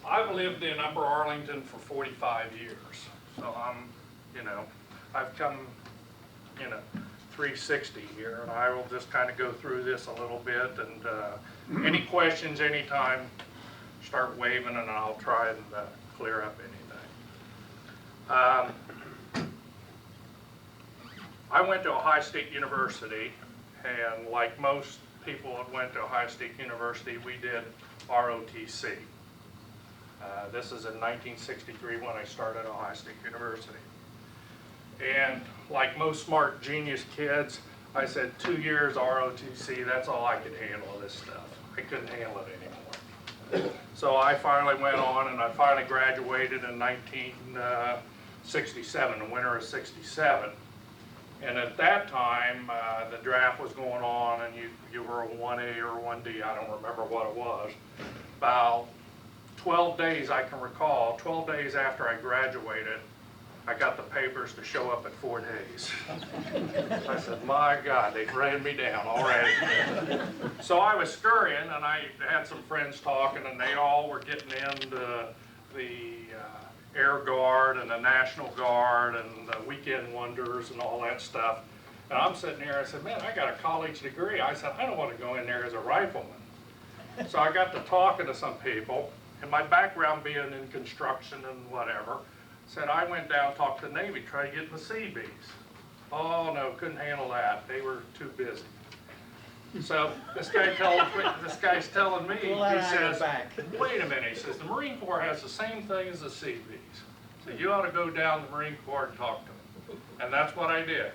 I've lived in Upper Arlington for 45 years, so I've come, 360 here, and I will just kind of go through this a little bit, and any questions anytime, start waving, and I'll try and clear up anything. I went to Ohio State University, and like most people that went to Ohio State University, we did ROTC. This is in 1963 when I started Ohio State University. And like most smart genius kids, I said 2 years ROTC, that's all I could handle of this stuff. I couldn't handle it anymore. So I finally went on and I finally graduated in 1967, the winter of 67. And at that time, the draft was going on and you were a 1A or 1D, I don't remember what it was. About 12 days, I can recall, 12 days after I graduated, I got the papers to show up at Fort Hays. I said, my God, they ran me down already. So I was scurrying, and I had some friends talking, and they all were getting into the Air Guard and the National Guard and the Weekend Wonders and all that stuff. And I'm sitting there, I said, man, I got a college degree. I said, I don't want to go in there as a rifleman. So I got to talking to some people, and my background being in construction and whatever, said I went down and talked to the Navy, tried to get in the Seabees. Oh no, couldn't handle that. They were too busy. So this guy's telling me, he says, wait a minute, he says, the Marine Corps has the same thing as the Seabees. So you ought to go down to the Marine Corps and talk to them. And that's what I did.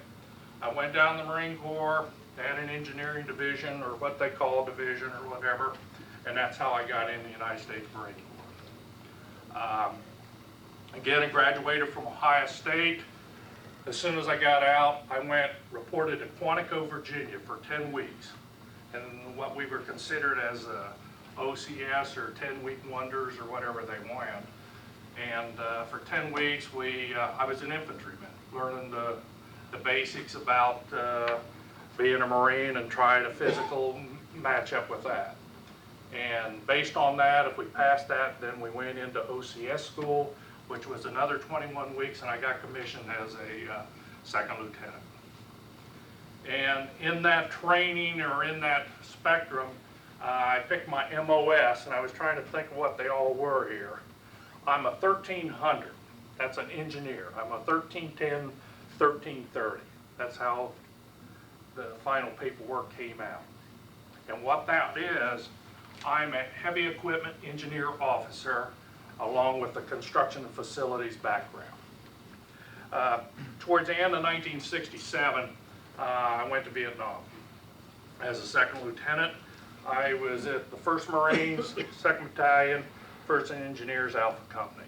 I went down to the Marine Corps, they had an engineering division, or what they call a division or whatever, and that's how I got in the United States Marine Corps. Again, I graduated from Ohio State. As soon as I got out, I reported to Quantico, Virginia for 10 weeks. And what we were considered as OCS or 10-week wonders or whatever they went. And for 10 weeks, I was an infantryman, learning the basics about being a Marine and trying a physical match up with that. And based on that, if we passed that, then we went into OCS school, which was another 21 weeks, and I got commissioned as a second lieutenant. And in that training, or in that spectrum, I picked my MOS, and I was trying to think of what they all were here. I'm a 1300, that's an engineer. I'm a 1310, 1330. That's how the final paperwork came out. And what that is, I'm a heavy equipment engineer officer, along with the construction and facilities background. Towards the end of 1967, I went to Vietnam. As a second lieutenant, I was at the 1st Marines, 2nd Battalion, 1st Engineers Alpha Company.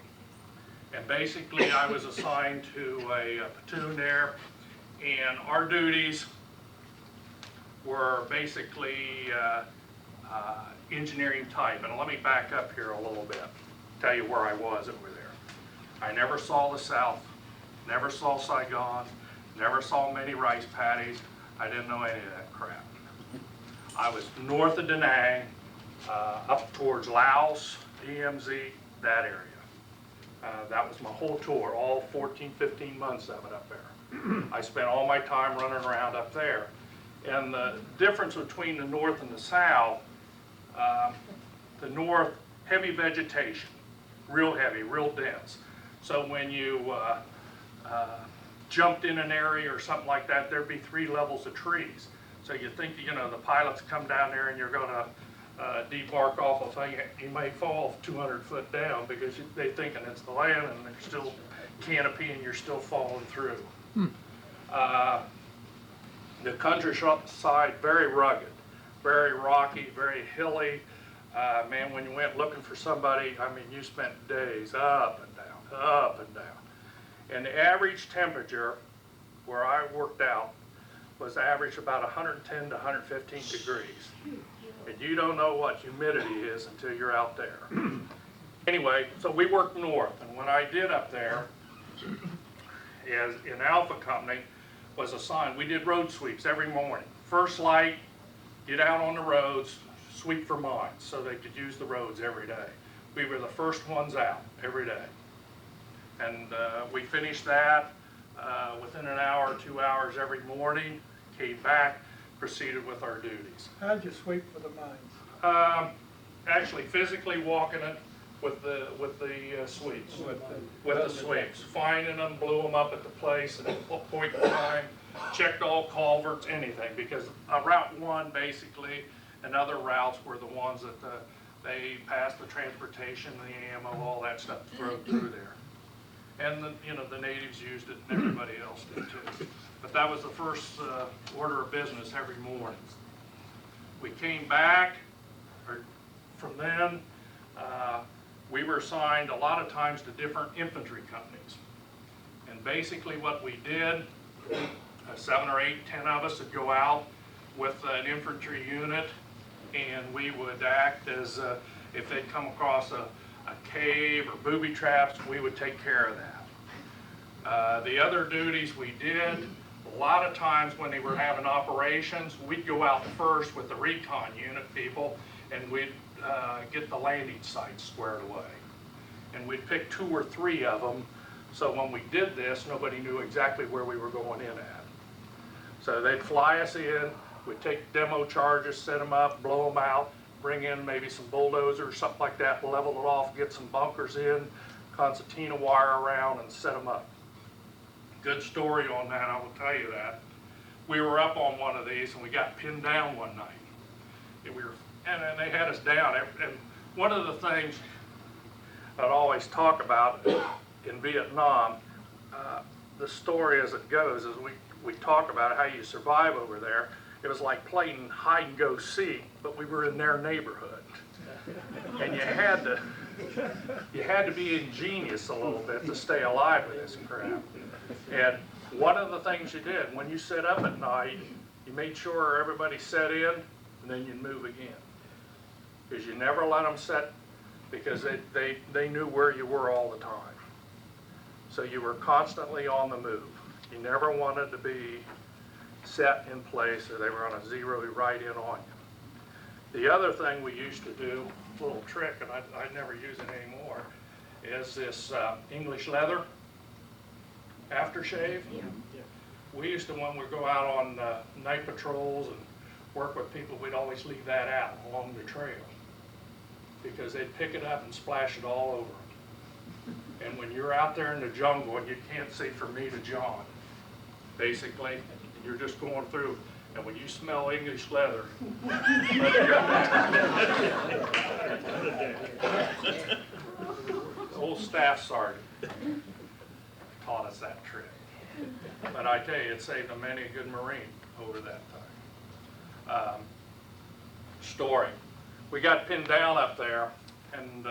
And basically I was assigned to a platoon there, and our duties were basically engineering type. And let me back up here a little bit, tell you where I was over there. I never saw the South, never saw Saigon, never saw many rice paddies. I didn't know any of that crap. I was north of Da Nang, up towards Laos, DMZ, that area. That was my whole tour, all 14, 15 months of it up there. I spent all my time running around up there. And the difference between the north and the south, the north, heavy vegetation, real heavy, real dense. So when you jumped in an area or something like that, there'd be 3 levels of trees. So you think, the pilots come down there and you're gonna debark off a thing, you may fall 200 foot down because they're thinking it's the land and there's still canopy and you're still falling through. The countryside, very rugged, very rocky, very hilly. Man, when you went looking for somebody, I mean, you spent days up and down, up and down. And the average temperature where I worked out was average about 110 to 115 degrees. And you don't know what humidity is until you're out there. Anyway, so we worked north, and what I did up there is in Alpha Company was assigned, we did road sweeps every morning. First light, get out on the roads, sweep for mines so they could use the roads every day. we were the first ones out every day. And we finished that within an hour, 2 hours every morning, came back, proceeded with our duties. How'd you sweep for the mines? Actually physically walking it with the sweeps. With the sweeps. Finding them, blew them up at the place at a point in time, checked all culverts, anything, because Route 1 basically and other routes were the ones that they passed the transportation, the ammo, all that stuff through there. And the natives used it, and everybody else did too. But that was the first order of business every morning. We came back, from then, we were assigned a lot of times to different infantry companies. And basically what we did, 7 or 8, 10 of us would go out with an infantry unit, and we would act as if they'd come across a cave or booby traps, we would take care of that. The other duties we did, a lot of times when they were having operations, we'd go out first with the recon unit people, and we'd get the landing sites squared away. And we'd pick 2 or 3 of them, so when we did this, nobody knew exactly where we were going in at. So they'd fly us in, we'd take demo charges, set them up, blow them out, bring in maybe some bulldozers or something like that, level it off, get some bunkers in, concertina wire around, and set them up. Good story on that, I will tell you that. We were up on one of these and we got pinned down one night. And then they had us down. And one of the things I'd always talk about in Vietnam, the story as it goes is we talk about how you survive over there. It was like playing hide and go seek, but we were in their neighborhood. And you had to be ingenious a little bit to stay alive with this crap. And one of the things you did, when you set up at night, you made sure everybody set in, and then you'd move again. Because you never let them set, because they knew where you were all the time. So you were constantly on the move. You never wanted to be set in place or they were going to zero you right in on you. The other thing we used to do, a little trick, and I never use it anymore, is this English leather aftershave. Yeah. We used to, when we go out on night patrols and work with people, we'd always leave that out along the trail because they'd pick it up and splash it all over them. And when you're out there in the jungle and you can't see from me to John, basically, you're just going through, and when you smell English leather, old staff sergeant taught us that trick. But I tell you, it saved a many a good Marine over that time. Story. We got pinned down up there, and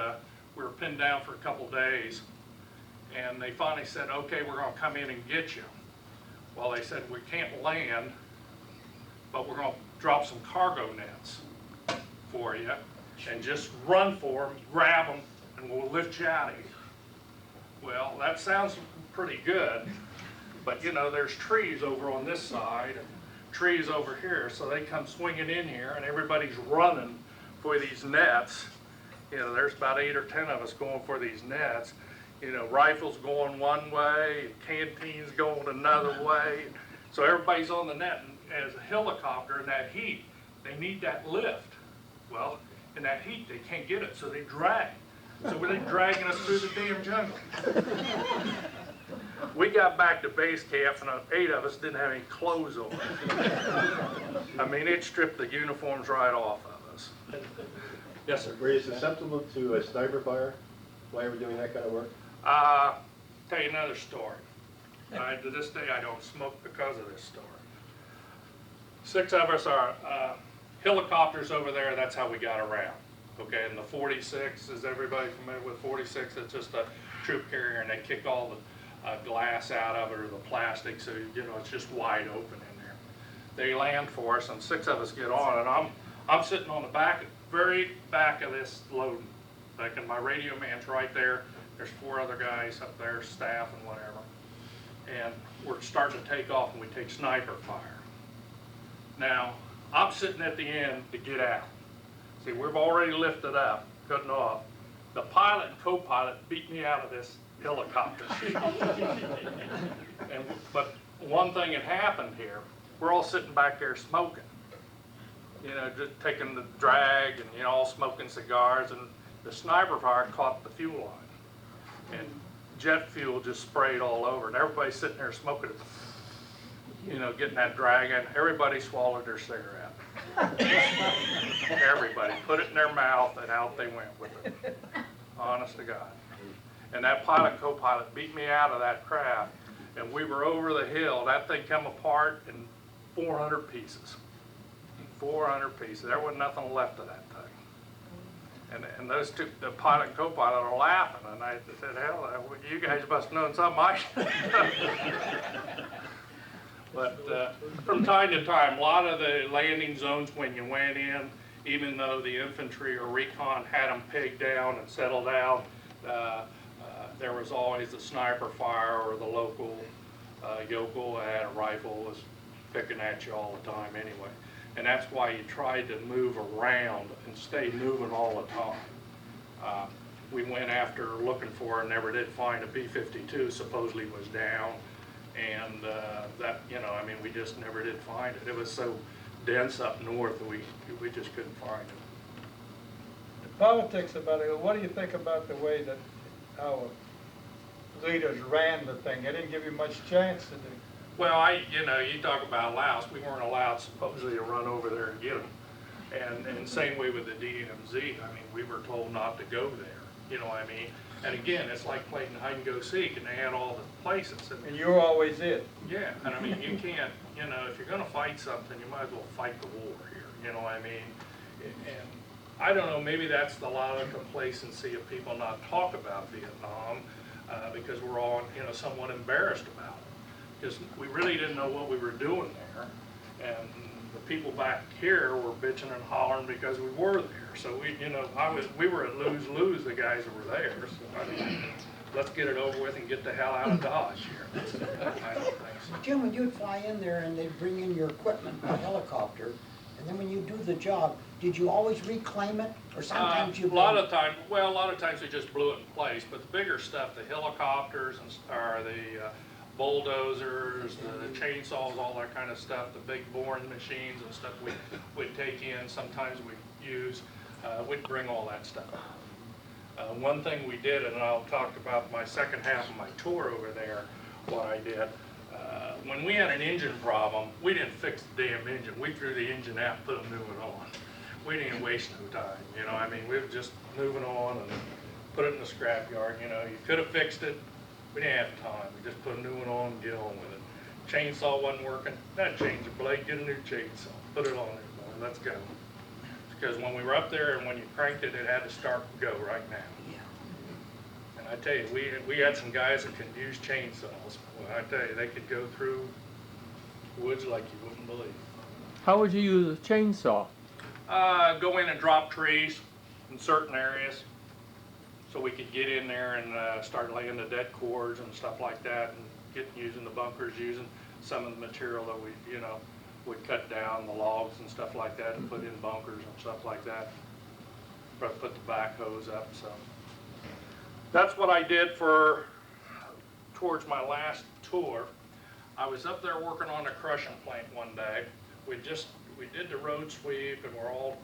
we were pinned down for a couple days, and they finally said, okay, we're going to come in and get you. Well, they said, we can't land, but we're going to drop some cargo nets for you, and just run for them, grab them, and we'll lift you out of here. Well, that sounds pretty good, but you know, there's trees over on this side, and trees over here, so they come swinging in here, and everybody's running for these nets. You know, there's about 8 or 10 of us going for these nets. You know, rifles going one way, canteens going another way. So everybody's on the net, and as a helicopter in that heat, they need that lift. Well, in that heat, they can't get it, so they drag. So were they dragging us through the damn jungle? We got back to base camp, and 8 of us didn't have any clothes on. I mean, it stripped the uniforms right off of us. Yes, sir. Were you susceptible to a sniper fire while you were doing that kind of work? Tell you another story. To this day, I don't smoke because of this story. 6 of us are helicopters over there. That's how we got around. Okay, and the 46, is everybody familiar with 46? It's just a troop carrier, and they kick all the glass out of it or the plastic, so you know it's just wide open in there. They land for us, and 6 of us get on, and I'm sitting on the very back of this loading. Like, and my radio man's right there. There's 4 other guys up there, staff and whatever. And we're starting to take off, and we take sniper fire. Now, I'm sitting at the end to get out. See, we've already lifted up, cutting off. the pilot and co-pilot beat me out of this helicopter. But one thing had happened here, we're all sitting back there smoking, you know, just taking the drag and, you know, all smoking cigars, and the sniper fire caught the fuel line. And jet fuel just sprayed all over, and everybody's sitting there smoking it, you know, getting that drag in. Everybody swallowed their cigarette. Everybody put it in their mouth, and out they went with it. Honest to God. And that pilot, co-pilot beat me out of that craft, and we were over the hill. That thing come apart in 400 pieces. 400 pieces. There wasn't nothing left of that thing. And those two, the pilot and co-pilot, are laughing, and I said, hell, you guys must have known something I should have. But from time to time, a lot of the landing zones when you went in, even though the infantry or recon had them pegged down and settled out, there was always a sniper fire, or the local yokel had a rifle was picking at you all the time anyway. And that's why you tried to move around and stay moving all the time. We went after looking for and never did find a B-52, supposedly was down. And that, you know, I mean, we just never did find it. It was so dense up north that we just couldn't find it. The politics about it, what do you think about the way that our leaders ran the thing? They didn't give you much chance to do. Well, you know, you talk about Laos, we weren't allowed supposedly to run over there and get them. And same way with the DMZ, I mean, we were told not to go there, you know what I mean? And again, it's like playing hide and go seek, and they had all the places. And you were always it. Yeah, and I mean, you can't, you know, if you're gonna fight something, you might as well fight the war here, you know what I mean? And I don't know, maybe that's a lot of complacency of people not talk about Vietnam, because we're all, you know, somewhat embarrassed about it. Because we really didn't know what we were doing there, and the people back here were bitching and hollering because we were there. So we, you know, we were at lose-lose, the guys that were there. So I mean, let's get it over with and get the hell out of Dodge here. I don't think so. Jim, when you'd fly in there and they'd bring in your equipment by helicopter, and then when you do the job, did you always reclaim it, or sometimes you? A lot of times we just blew it in place. But the bigger stuff, the helicopters or the bulldozers, the chainsaws, all that kind of stuff, the big boring machines and stuff we'd take in. Sometimes we'd use. We'd bring all that stuff. One thing we did, and I'll talk about my second half of my tour over there, what I did. When we had an engine problem, we didn't fix the damn engine. We threw the engine out and put a new one on. We didn't waste no time, you know. I mean, we were just moving on and put it in the scrap yard. You know, you could have fixed it. We didn't have time. We just put a new one on and get on with it. Chainsaw wasn't working. Not change the blade, get a new chainsaw. Put it on there, boy. Let's go. Because when we were up there and when you cranked it, it had to start and go right now. And I tell you, we had some guys that could use chainsaws. Well, I tell you, they could go through woods like you wouldn't believe. How would you use a chainsaw? Go in and drop trees in certain areas, so we could get in there and start laying the dead cords and stuff like that, and using the bunkers, using some of the material that we, you know, would cut down the logs and stuff like that and put in bunkers and stuff like that. Put the backhoes up. So that's what I did towards my last tour. I was up there working on a crushing plant one day. We did the road sweep, and we're all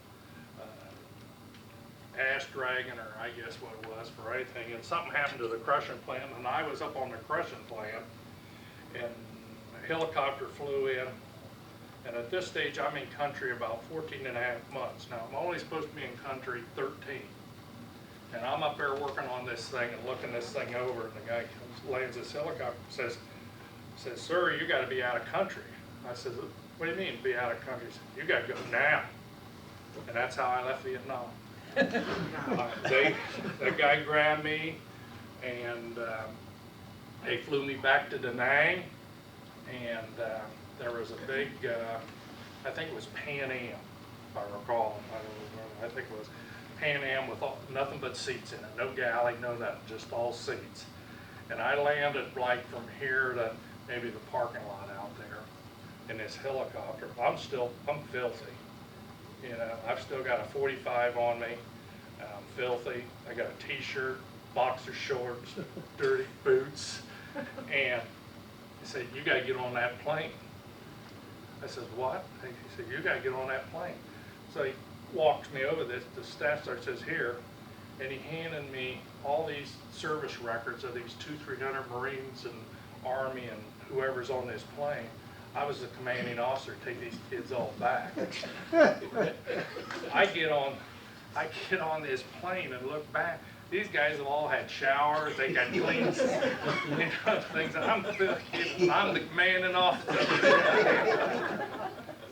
ass dragging, or I guess what it was, for anything, and something happened to the crushing plant, and I was up on the crushing plant, and a helicopter flew in, and at this stage I'm in country about 14 and a half months. Now I'm only supposed to be in country 13, and I'm up there working on this thing and looking this thing over, and the guy comes, lands this helicopter, says, sir, you got to be out of country. I said, what do you mean be out of country? He said, you got to go now. And that's how I left Vietnam. That guy grabbed me, and they flew me back to Da Nang, and there was a big, I think it was Pan Am, if I recall. I don't remember. I think it was Pan Am with nothing but seats in it, no galley, no nothing, just all seats. And I landed like from here to maybe the parking lot out there in this helicopter. I'm filthy. You know, I've still got a 45 on me. and I'm filthy. I got a t-shirt, boxer shorts, dirty boots, and he said, "You gotta get on that plane." I said, "What?" He said, "You gotta get on that plane." So he walks me over this, the staff sergeant says, "Here," and he handed me all these service records of these 200-300 Marines and Army and whoever's on this plane. I was the commanding officer, take these kids all back. I get on this plane and look back. These guys have all had showers, they got clean things. I'm the commanding officer.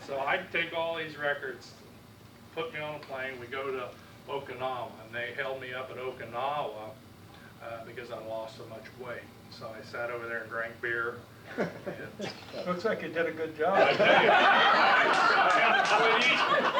So I take all these records, put me on a plane, we go to Okinawa, and they held me up at Okinawa because I lost so much weight. So I sat over there and drank beer. And Looks like you did a good job. I tell you, I haven't quit eating.